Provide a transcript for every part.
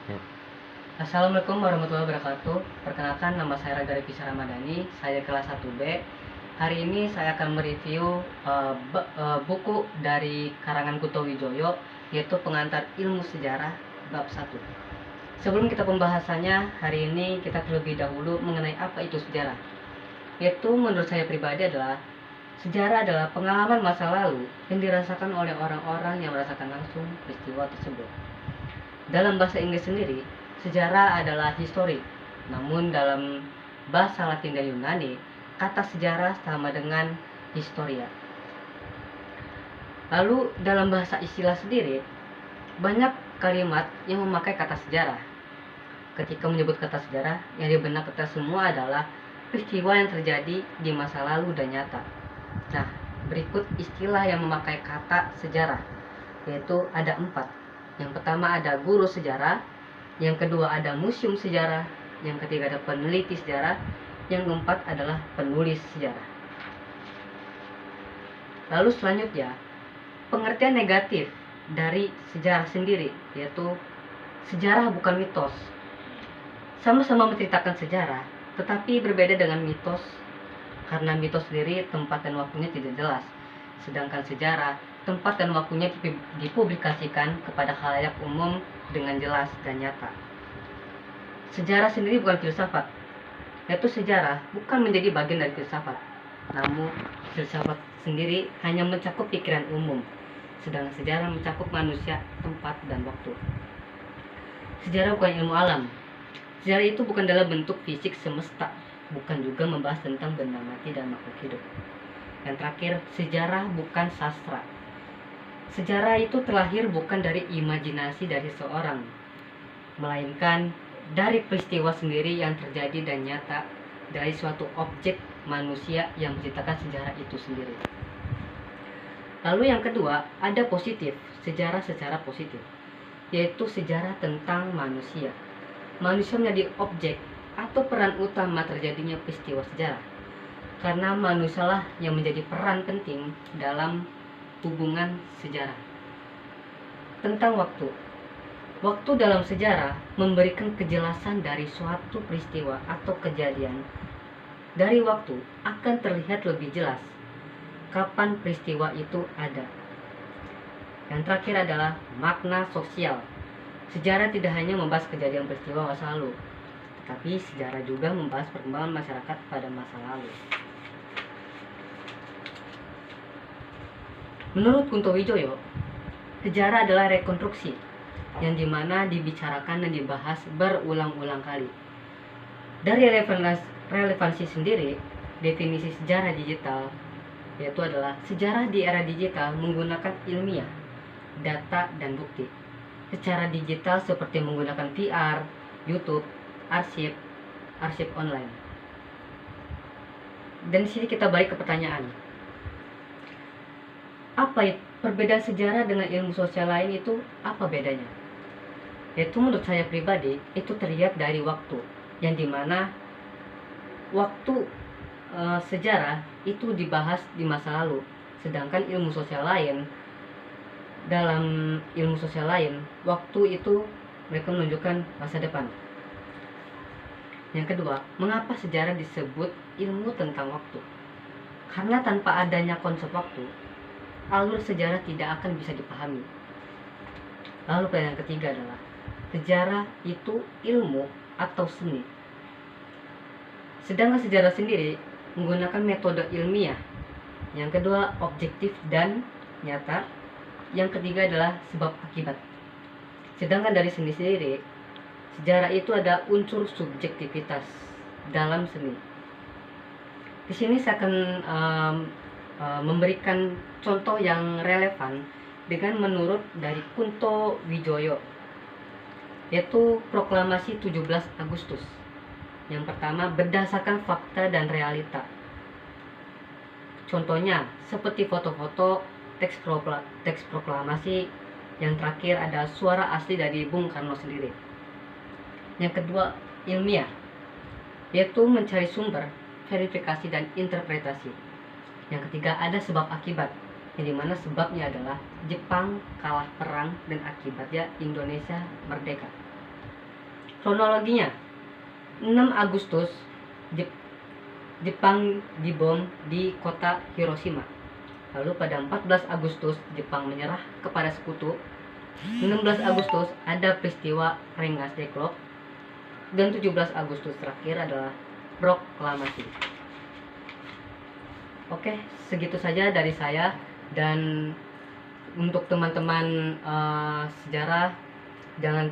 Ya. Assalamualaikum warahmatullahi wabarakatuh. Perkenalkan, nama saya Raga Revisa Ramadhani. Saya kelas 1B. Hari ini saya akan mereview buku dari karangan Kunto Wijoyo, yaitu Pengantar Ilmu Sejarah bab 1. Sebelum kita pembahasannya, hari ini kita terlebih dahulu mengenai apa itu sejarah. Yaitu menurut saya pribadi adalah sejarah adalah pengalaman masa lalu yang dirasakan oleh orang-orang yang merasakan langsung peristiwa tersebut. Dalam bahasa Inggris sendiri, sejarah adalah history. Namun dalam bahasa Latin dan Yunani, kata sejarah sama dengan historia. Lalu dalam bahasa istilah sendiri, banyak kalimat yang memakai kata sejarah. Ketika menyebut kata sejarah, yang di benak kita semua adalah peristiwa yang terjadi di masa lalu dan nyata. Nah, berikut istilah yang memakai kata sejarah, yaitu ada 4. Yang pertama ada guru sejarah, yang kedua ada museum sejarah, yang ketiga ada peneliti sejarah, yang keempat adalah penulis sejarah. Lalu selanjutnya, pengertian negatif dari sejarah sendiri, yaitu sejarah bukan mitos. Sama-sama menceritakan sejarah, tetapi berbeda dengan mitos, karena mitos sendiri tempat dan waktunya tidak jelas, sedangkan sejarah tempat dan waktunya dipublikasikan kepada khalayak umum dengan jelas dan nyata. Sejarah sendiri bukan filsafat, yaitu sejarah bukan menjadi bagian dari filsafat, namun filsafat sendiri hanya mencakup pikiran umum, sedangkan sejarah mencakup manusia, tempat, dan waktu. Sejarah bukan ilmu alam. Sejarah itu bukan dalam bentuk fisik semesta, bukan juga membahas tentang benda mati dan makhluk hidup. Yang terakhir, sejarah bukan sastra. Sejarah itu terlahir bukan dari imajinasi dari seorang, melainkan dari peristiwa sendiri yang terjadi dan nyata dari suatu objek manusia yang menceritakan sejarah itu sendiri. Lalu yang kedua, ada positif, sejarah secara positif, yaitu sejarah tentang manusia. Manusia menjadi objek atau peran utama terjadinya peristiwa sejarah, karena manusialah yang menjadi peran penting dalam hubungan sejarah. Tentang waktu. Waktu dalam sejarah memberikan kejelasan dari suatu peristiwa atau kejadian. Dari waktu akan terlihat lebih jelas kapan peristiwa itu ada. Yang terakhir adalah makna sosial. Sejarah tidak hanya membahas kejadian peristiwa masa lalu, tetapi sejarah juga membahas perkembangan masyarakat pada masa lalu. Menurut Kunto Wijoyo, sejarah adalah rekonstruksi yang dimana dibicarakan dan dibahas berulang-ulang kali. Dari relevansi sendiri, definisi sejarah digital yaitu adalah sejarah di era digital menggunakan ilmiah, data, dan bukti. Secara digital seperti menggunakan VR, YouTube, arsip online. Dan di sini kita balik ke pertanyaan. Apa perbedaan sejarah dengan ilmu sosial lain itu apa bedanya? Yaitu menurut saya pribadi itu terlihat dari waktu, yang dimana waktu sejarah itu dibahas di masa lalu, sedangkan ilmu sosial lain, dalam ilmu sosial lain waktu itu mereka menunjukkan masa depan. Yang kedua, mengapa sejarah disebut ilmu tentang waktu? Karena tanpa adanya konsep waktu, alur sejarah tidak akan bisa dipahami. Lalu yang ketiga adalah sejarah itu ilmu atau seni. Sedangkan sejarah sendiri menggunakan metode ilmiah. Yang kedua, objektif dan nyata. Yang ketiga adalah sebab akibat. Sedangkan dari seni sendiri, sejarah itu ada unsur subjektivitas dalam seni. Di sini saya akan memberikan contoh yang relevan dengan menurut dari Kunto Wijoyo, yaitu proklamasi 17 Agustus. Yang pertama, berdasarkan fakta dan realita. Contohnya seperti foto-foto, teks proklamasi. Yang terakhir ada suara asli dari Bung Karno sendiri. Yang kedua, ilmiah, yaitu mencari sumber, verifikasi, dan interpretasi. Yang ketiga, ada sebab akibat, yang dimana sebabnya adalah Jepang kalah perang dan akibatnya Indonesia merdeka. Kronologinya, 6 Agustus Jepang dibom di kota Hiroshima. Lalu pada 14 Agustus Jepang menyerah kepada sekutu. 16 Agustus ada peristiwa Rengas Dengklok. Dan 17 Agustus terakhir adalah proklamasi. Oke, segitu saja dari saya. Dan untuk teman-teman sejarah, jangan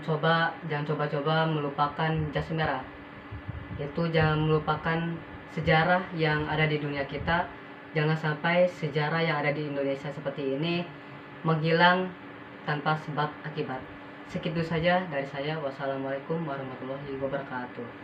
coba-coba melupakan jas merah. Yaitu jangan melupakan sejarah yang ada di dunia kita. Jangan sampai sejarah yang ada di Indonesia seperti ini menghilang tanpa sebab akibat. Segitu saja dari saya. Wassalamualaikum warahmatullahi wabarakatuh.